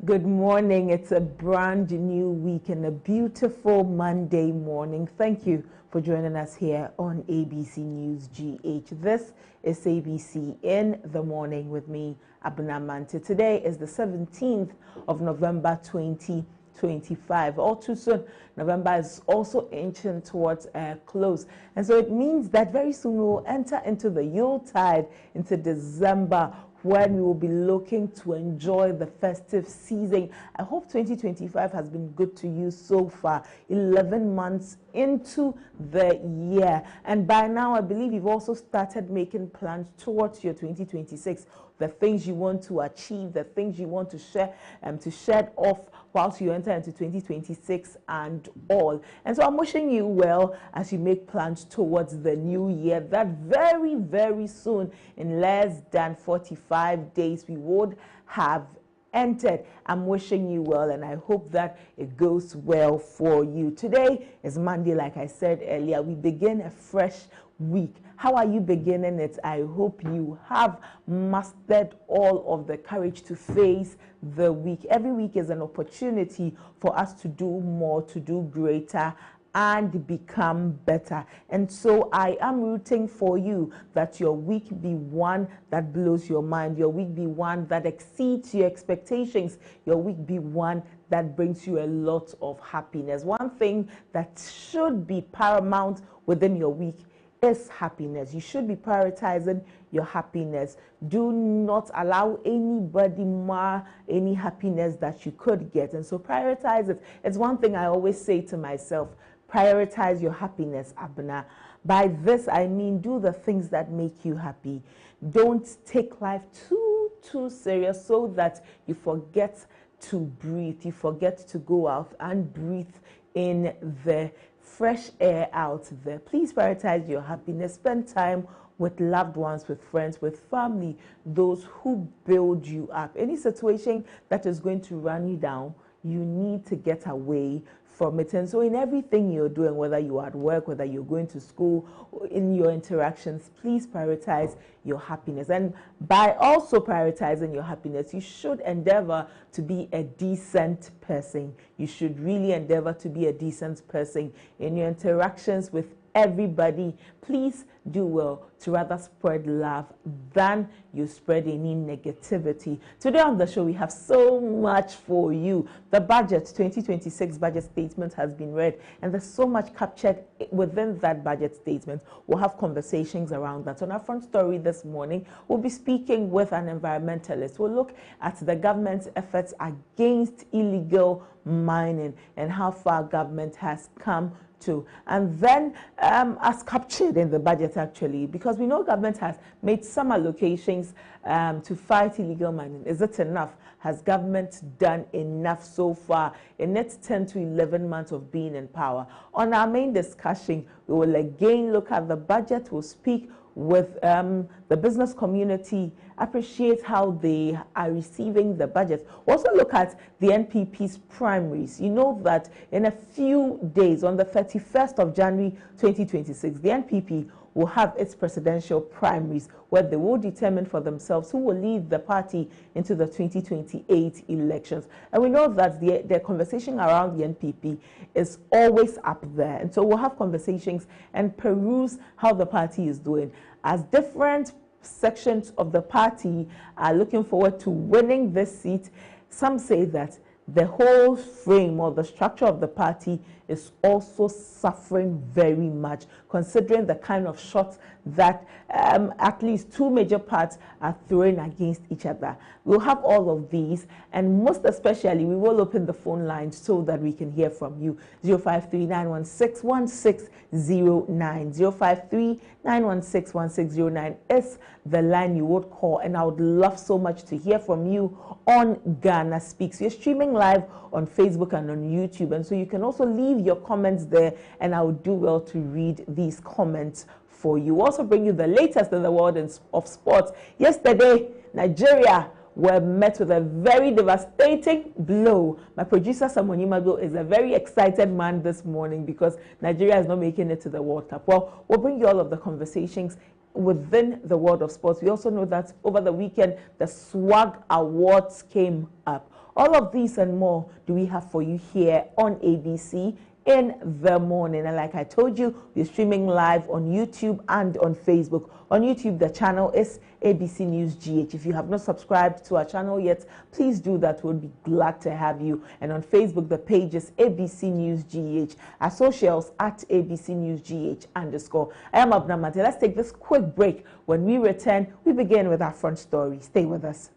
Good morning. It's a brand new week and a beautiful Monday morning. Thank you for joining us here on ABC News GH. This is ABC in the morning with me, ABENA MANTE. Today is the 17th of November 2025. All too soon, November is also inching towards a close. And so it means that very soon we will enter into the Yuletide, into December, when we will be looking to enjoy the festive season. I hope 2025 has been good to you so far. 11 months into the year. And by now, I believe you've also started making plans towards your 2026. The things you want to achieve, the things you want to share to shed off whilst you enter into 2026 and all. And so I'm wishing you well as you make plans towards the new year, that very, very soon, in less than 45 days, we would have entered. I'm wishing you well, and I hope that it goes well for you. Today is Monday, like I said earlier. We begin a fresh week. How are you beginning it? I hope you have mastered all of the courage to face the week. Every week is an opportunity for us to do more, to do greater, and become better. And so I am rooting for you that your week be one that blows your mind, your week be one that exceeds your expectations, your week be one that brings you a lot of happiness. One thing that should be paramount within your week is happiness. You should be prioritizing your happiness. Do not allow anybody mar any happiness that you could get. And so prioritize it. It's one thing I always say to myself: prioritize your happiness, ABENA. By this, I mean do the things that make you happy. Don't take life too serious so that you forget to breathe. You forget to go out and breathe in the fresh air out there. Please prioritize your happiness. Spend time with loved ones, with friends, with family, those who build you up. Any situation that is going to run you down, you need to get away from it. And so in everything you're doing, whether you're at work, whether you're going to school, in your interactions, please prioritize your happiness. And by also prioritizing your happiness, you should endeavor to be a decent person. You should really endeavor to be a decent person in your interactions with everybody. Please do well to rather spread love than you spread any negativity. Today on the show, we have so much for you. The budget, 2026 budget statement has been read, and there's so much captured within that budget statement. We'll have conversations around that. On our front story this morning, we'll be speaking with an environmentalist. We'll look at the government's efforts against illegal mining and how far government has come to. And then as captured in the budget, actually, because we know government has made some allocations to fight illegal mining. Is it enough? Has government done enough so far in its 10 to 11 months of being in power? On our main discussion, we will again look at the budget. We'll speak with the business community, appreciate how they are receiving the budget. We'll also look at the NPP's primaries. You know that in a few days, on the 31st of January 2026, the NPP will have its presidential primaries, where they will determine for themselves who will lead the party into the 2028 elections. And we know that the conversation around the NPP is always up there. And so we'll have conversations and peruse how the party is doing. As different sections of the party are looking forward to winning this seat, some say that the whole frame or the structure of the party is also suffering very much, considering the kind of shots that at least two major parts are throwing against each other. We'll have all of these, and most especially, we will open the phone lines so that we can hear from you. 053-916-1609. 053-916-1609 is the line you would call, and I would love so much to hear from you on Ghana Speaks. We're streaming live on Facebook and on YouTube, and so you can also leave your comments there, and I would do well to read these comments for you. We'll also bring you the latest in the world of sports. Yesterday, Nigeria were met with a very devastating blow. My producer, Samuel Mago, is a very excited man this morning because Nigeria is not making it to the World Cup. Well, we'll bring you all of the conversations within the world of sports. We also know that over the weekend, the Swag Awards came up. All of these and more do we have for you here on ABC in the morning. And like I told you, we're streaming live on YouTube and on Facebook. On YouTube, the channel is ABC News GH. If you have not subscribed to our channel yet, please do that. We'll be glad to have you. And on Facebook, the page is ABC News GH. Our socials at ABC News GH _. I am ABENA MANTE. Let's take this quick break. When we return, we begin with our front story. Stay with us.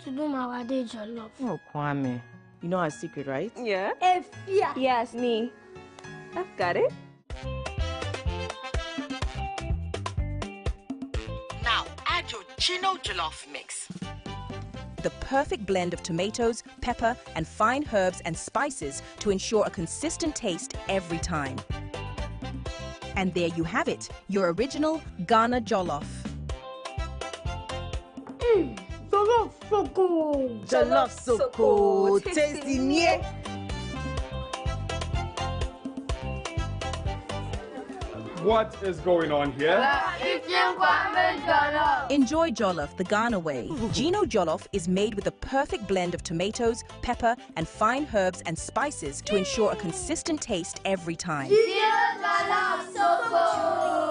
To do my day jollof. Oh, Kwame. You know our secret, right? Yeah. Efia. Yes, me. I've got it. Now add your Gino jollof mix. The perfect blend of tomatoes, pepper, and fine herbs and spices to ensure a consistent taste every time. And there you have it, your original Ghana jollof. Jollof soko. Jollof soko. Tasty me. What is going on here? Enjoy jollof the Ghana way. Gino jollof is made with the perfect blend of tomatoes, pepper, and fine herbs and spices to ensure a consistent taste every time.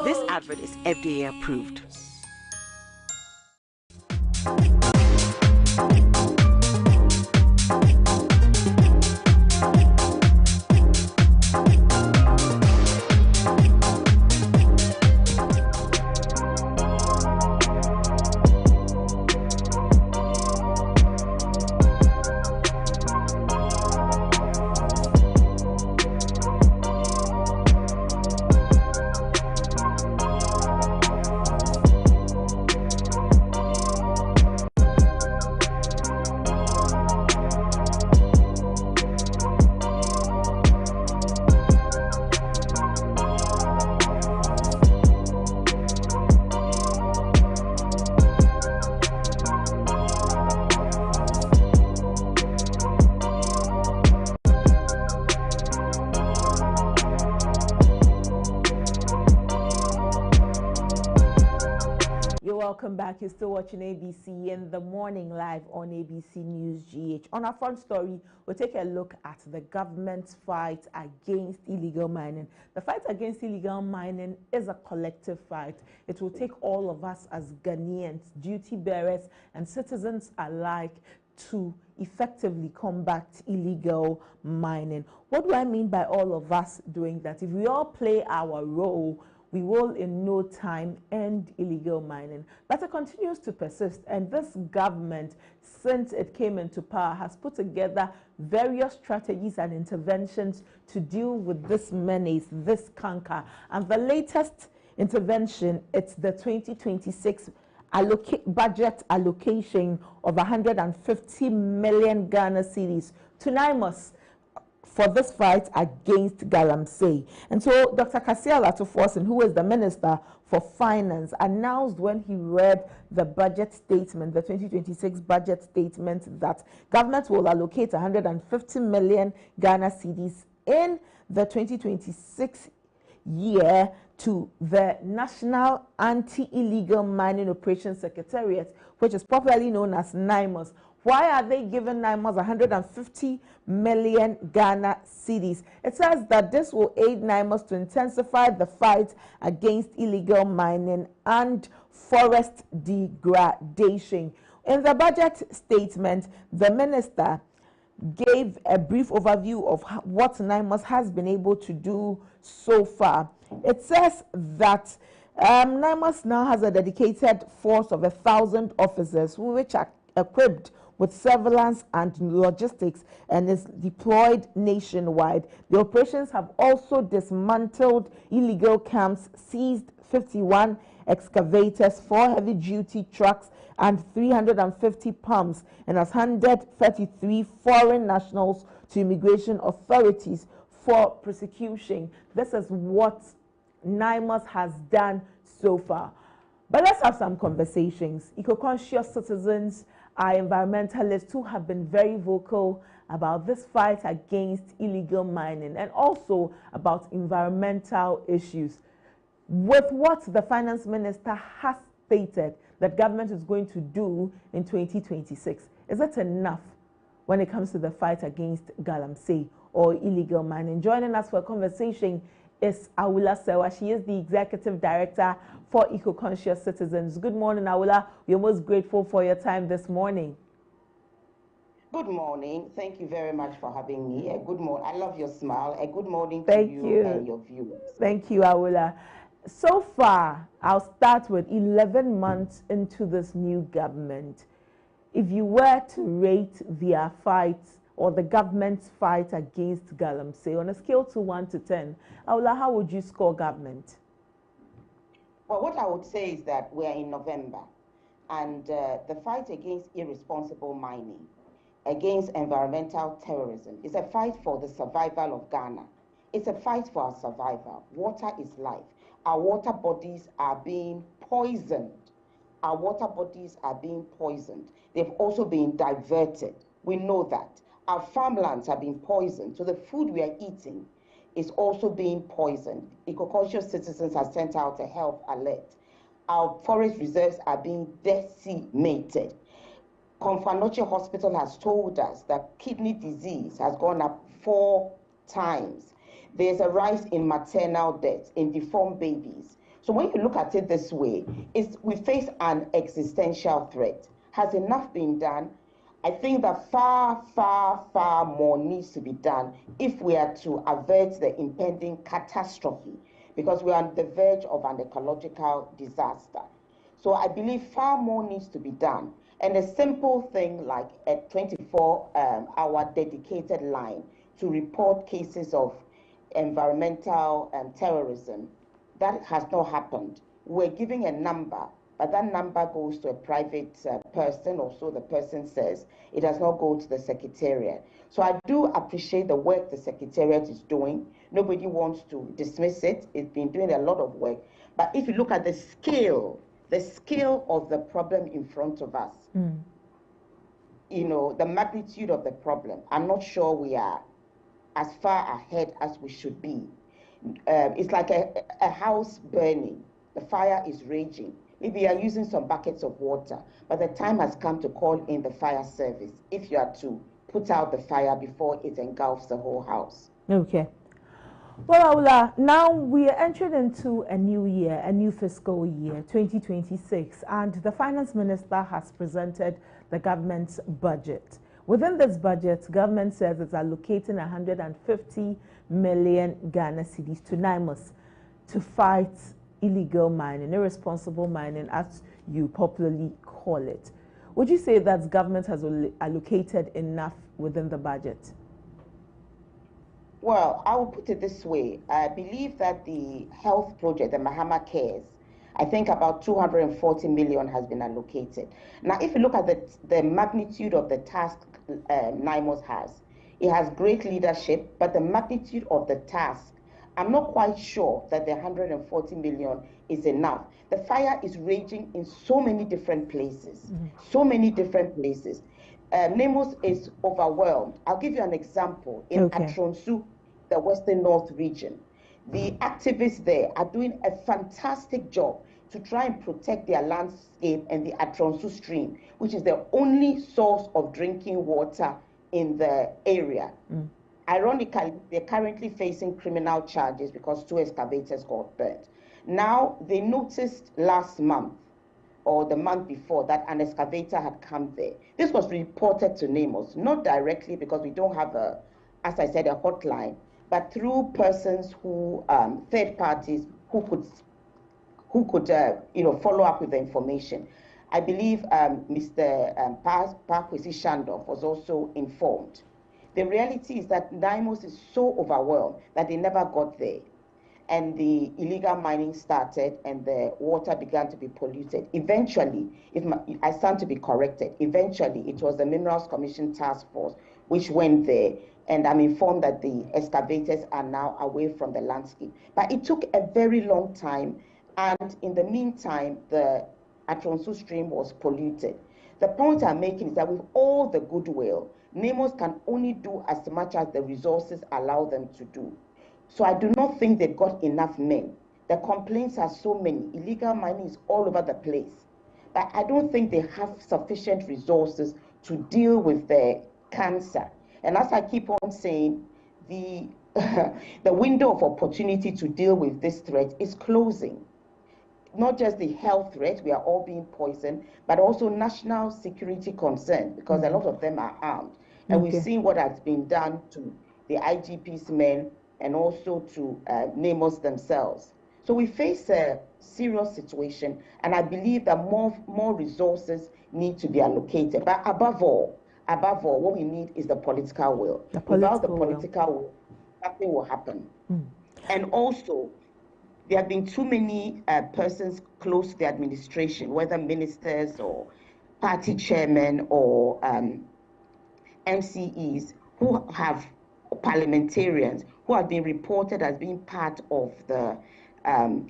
This advert is FDA approved. Welcome back. You're still watching ABC in the morning live on ABC News GH. On our front story, we'll take a look at the government's fight against illegal mining. The fight against illegal mining is a collective fight. It will take all of us as Ghanaians, duty bearers and citizens alike to effectively combat illegal mining. What do I mean by all of us doing that? If we all play our role, we will in no time end illegal mining. But it continues to persist, and this government, since it came into power, has put together various strategies and interventions to deal with this menace, this canker. And the latest intervention, it's the 2026 budget allocation of 150 million Ghana cedis to NIMOS for this fight against galamsey. And so Dr. Kasia Latoforsen, who is the Minister for Finance, announced when he read the budget statement, the 2026 budget statement, that government will allocate 150 million Ghana cedis in the 2026 year to the National Anti-Illegal Mining Operations Secretariat, which is popularly known as NIMOS. Why are they giving NIMOS 150 million Ghana cedis? It says that this will aid NIMOS to intensify the fight against illegal mining and forest degradation. In the budget statement, the minister gave a brief overview of what NIMOS has been able to do so far. It says that NIMOS now has a dedicated force of 1,000 officers which are equipped with surveillance and logistics and is deployed nationwide. The operations have also dismantled illegal camps, seized 51 excavators, 4 heavy-duty trucks, and 350 pumps, and has handed 33 foreign nationals to immigration authorities for prosecution. This is what NIMOS has done so far. But let's have some conversations. Eco-conscious citizens are environmentalists who have been very vocal about this fight against illegal mining and also about environmental issues. With what the finance minister has stated that government is going to do in 2026, is it enough when it comes to the fight against galamsey or illegal mining? Joining us for a conversation is Awula Sewa. She is the Executive Director for Eco-Conscious Citizens. Good morning, Awula. We are most grateful for your time this morning. Good morning. Thank you very much for having me. A good morning. I love your smile. A good morning to you and your viewers. Thank you, Awula. So far, I'll start with 11 months into this new government. If you were to rate their fight or the government's fight against galamsey on a scale to 1 to 10, Awula, how would you score government? Well, what I would say is that we're in November, and the fight against irresponsible mining, against environmental terrorism, is a fight for the survival of Ghana. It's a fight for our survival. Water is life. Our water bodies are being poisoned. Our water bodies are being poisoned. They've also been diverted. We know that. Our farmlands are being poisoned. So the food we are eating is also being poisoned. Eco-conscious citizens have sent out a health alert. Our forest reserves are being decimated. Confanoche Hospital has told us that kidney disease has gone up 4 times. There's a rise in maternal deaths, in deformed babies. So when you look at it this way, we face an existential threat. Has enough been done? I think that far, far, far more needs to be done if we are to avert the impending catastrophe, because we are on the verge of an ecological disaster. So I believe far more needs to be done. And a simple thing like a 24-hour dedicated line to report cases of environmental terrorism, that has not happened. We're giving a number, but that number goes to a private person, or so the person says. It does not go to the Secretariat. So I do appreciate the work the Secretariat is doing. Nobody wants to dismiss it. It's been doing a lot of work. But if you look at the scale of the problem in front of us, you know, the magnitude of the problem, I'm not sure we are as far ahead as we should be. It's like a house burning. The fire is raging. Maybe you are using some buckets of water, but the time has come to call in the fire service if you are to put out the fire before it engulfs the whole house. Okay. Well, Awula, now we are entering into a new year, a new fiscal year, 2026, and the finance minister has presented the government's budget. Within this budget, government says it's allocating 150 million Ghana cedis to NIMOS to fight illegal mining, irresponsible mining, as you popularly call it. Would you say that government has allocated enough within the budget? Well, I will put it this way. I believe that the health project, the Mahama Cares, I think about 240 million has been allocated. Now, if you look at the magnitude of the task NIMOS has, it has great leadership, but the magnitude of the task, I'm not quite sure that the 140 million is enough. The fire is raging in so many different places, so many different places. NIMOS is overwhelmed. I'll give you an example. In Atronsu, the Western North region, the activists there are doing a fantastic job to try and protect their landscape and the Atronsu stream, which is the only source of drinking water in the area. Ironically, they're currently facing criminal charges because 2 excavators got burnt. Now, they noticed last month or the month before that an excavator had come there. This was reported to NIMOS, not directly because we don't have as I said, a hotline, but through persons who, third parties who could follow up with the information. I believe Mr. Parkwesi Shandorf was also informed. The reality is that NIMOS is so overwhelmed that they never got there. and the illegal mining started and the water began to be polluted. Eventually, I stand to be corrected, eventually it was the Minerals Commission Task Force which went there, and I'm informed that the excavators are now away from the landscape. But it took a very long time, and in the meantime, the Atronsu stream was polluted. The point I'm making is that with all the goodwill, NAMOS can only do as much as the resources allow them to do. So I do not think they've got enough men. The complaints are so many. Illegal mining is all over the place. But I don't think they have sufficient resources to deal with the cancer. And as I keep on saying, the window of opportunity to deal with this threat is closing. Not just the health threat, we are all being poisoned, but also national security concern, because a lot of them are armed. And we've seen what has been done to the IGP's men and also to NAMOS themselves. So we face a serious situation, and I believe that more resources need to be allocated. But above all, what we need is the political will. Without the political will, nothing will happen. And also, there have been too many persons close to the administration, whether ministers or party chairmen or MCEs, who have parliamentarians who have been reported as being part of the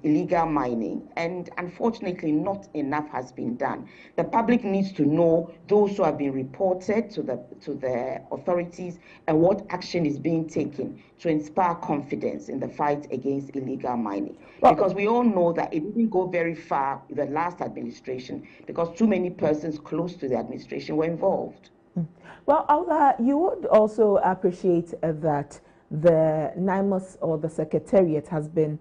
illegal mining, and unfortunately not enough has been done. The public needs to know those who have been reported to the authorities and what action is being taken to inspire confidence in the fight against illegal mining. Because we all know that it didn't go very far with the last administration because too many persons close to the administration were involved. Well, Aula, you would also appreciate that the NIMOS, or the Secretariat, has been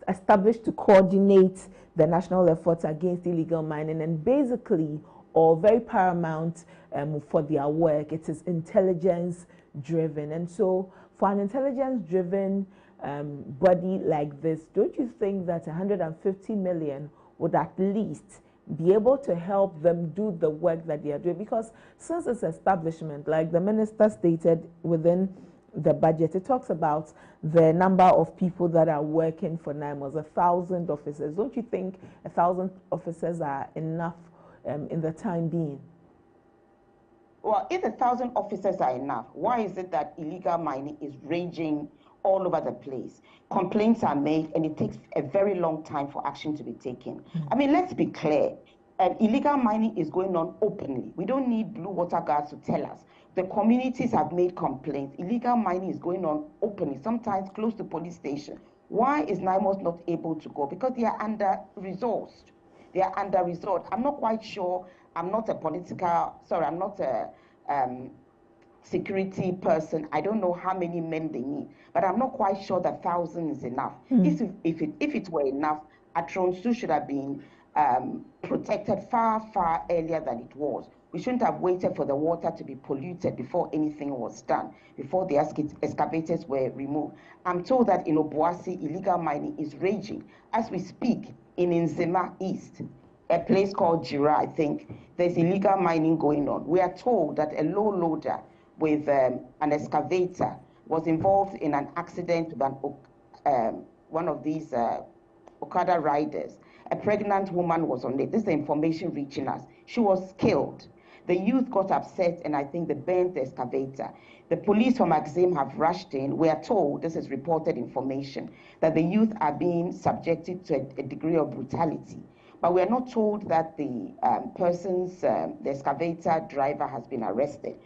established to coordinate the national efforts against illegal mining, and basically, or very paramount for their work, it is intelligence driven. And so for an intelligence driven body like this, don't you think that 150 million would at least be able to help them do the work that they are doing? Because since its establishment, like the minister stated within the budget, it talks about the number of people that are working for NIMOS, 1,000 officers. Don't you think 1,000 officers are enough in the time being? Well, if 1,000 officers are enough, why is it that illegal mining is raging all over the place? Complaints are made, and it takes a very long time for action to be taken. I mean, let's be clear. Illegal mining is going on openly. We don't need blue water guards to tell us. The communities have made complaints. Illegal mining is going on openly, sometimes close to police station. Why is NIMOS not able to go? Because they are under-resourced. They are under-resourced. I'm not quite sure. I'm not a security person. I don't know how many men they need, but I'm not quite sure that 1,000 is enough. If it were enough, Atronsu should have been protected far earlier than it was. We shouldn't have waited for the water to be polluted before anything was done, before the excavators were removed. I'm told that in Obuasi, illegal mining is raging. As we speak, in Nzema East, a place called Jira, I think, there's illegal mining going on. We are told that a low loader with an excavator was involved in an accident with one of these Okada riders. A pregnant woman was on it. This is the information reaching us. She was killed. The youth got upset, and I think they burned the excavator. The police from Axim have rushed in. We are told, this is reported information, that the youth are being subjected to a degree of brutality. But we are not told that the the excavator driver has been arrested.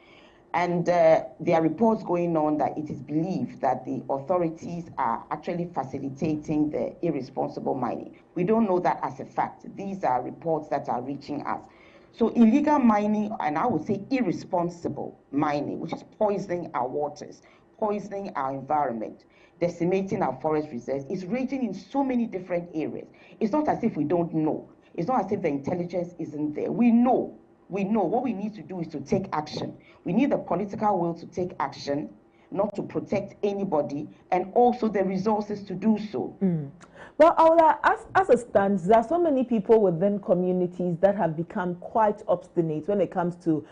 And there are reports going on that it is believed that the authorities are actually facilitating the irresponsible mining. We don't know that as a fact. These are reports that are reaching us. So illegal mining, and I would say irresponsible mining, which is poisoning our waters, poisoning our environment, decimating our forest reserves, is raging in so many different areas. It's not as if we don't know. It's not as if the intelligence isn't there. We know. What we need to do is to take action. We need the political will to take action, not to protect anybody, and also the resources to do so. Well, Aula, as it stands, there are so many people within communities that have become quite obstinate when it comes to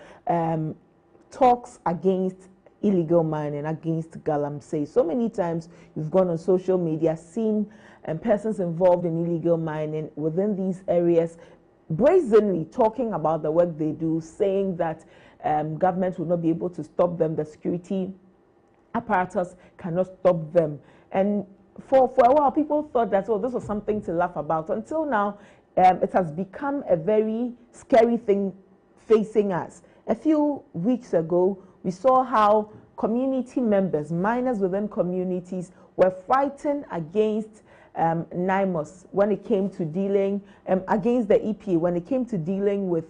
talks against illegal mining, against Galamsey. So many times you've gone on social media, seen persons involved in illegal mining within these areas brazenly talking about the work they do, saying that government will not be able to stop them, the security apparatus cannot stop them. And for a while, people thought that, oh, this was something to laugh about. Until now, it has become a very scary thing facing us. A few weeks ago, we saw how community members, miners within communities, were fighting against NIMOS when it came to dealing, against the EPA when it came to dealing with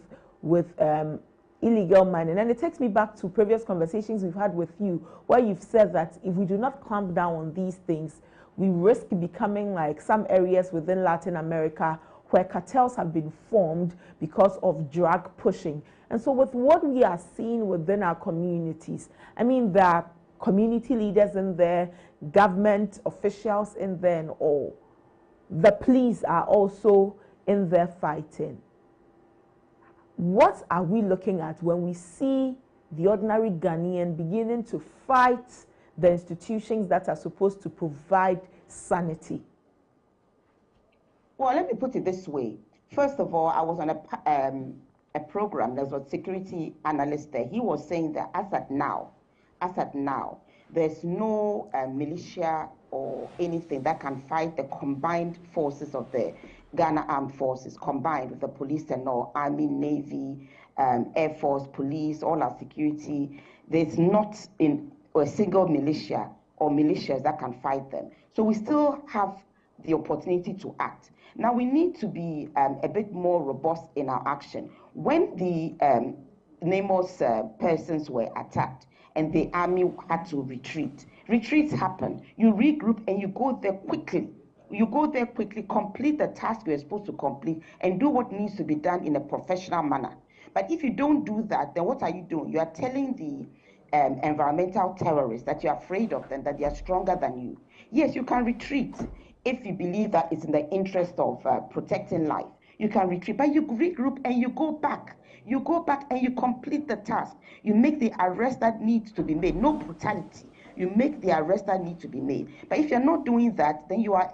illegal mining. And it takes me back to previous conversations we've had with you, where you've said that if we do not clamp down on these things, we risk becoming like some areas within Latin America where cartels have been formed because of drug pushing. And so with what we are seeing within our communities, I mean, there are community leaders in there, government officials in there and all. The police are also in there fighting. What are we looking at when we see the ordinary Ghanaian beginning to fight the institutions that are supposed to provide sanity? Well, let me put it this way. First of all, I was on a program. There was a security analyst there. He was saying that as at now, there's no militia or anything that can fight the combined forces of the Ghana Armed Forces, combined with the police and all, Army, Navy, Air Force, police, all our security. There's not a single militia or militias that can fight them. So we still have the opportunity to act. Now we need to be a bit more robust in our action. When the NIMOS persons were attacked and the army had to retreat, retreats happen. You regroup and you go there quickly. You go there quickly, complete the task you're supposed to complete, and do what needs to be done in a professional manner. But if you don't do that, then what are you doing? You are telling the environmental terrorists that you're afraid of them, that they are stronger than you. Yes, you can retreat if you believe that it's in the interest of protecting life. You can retreat, but you regroup and you go back. You go back and you complete the task. You make the arrest that needs to be made. No brutality. You make the arrest that needs to be made. But if you're not doing that, then you are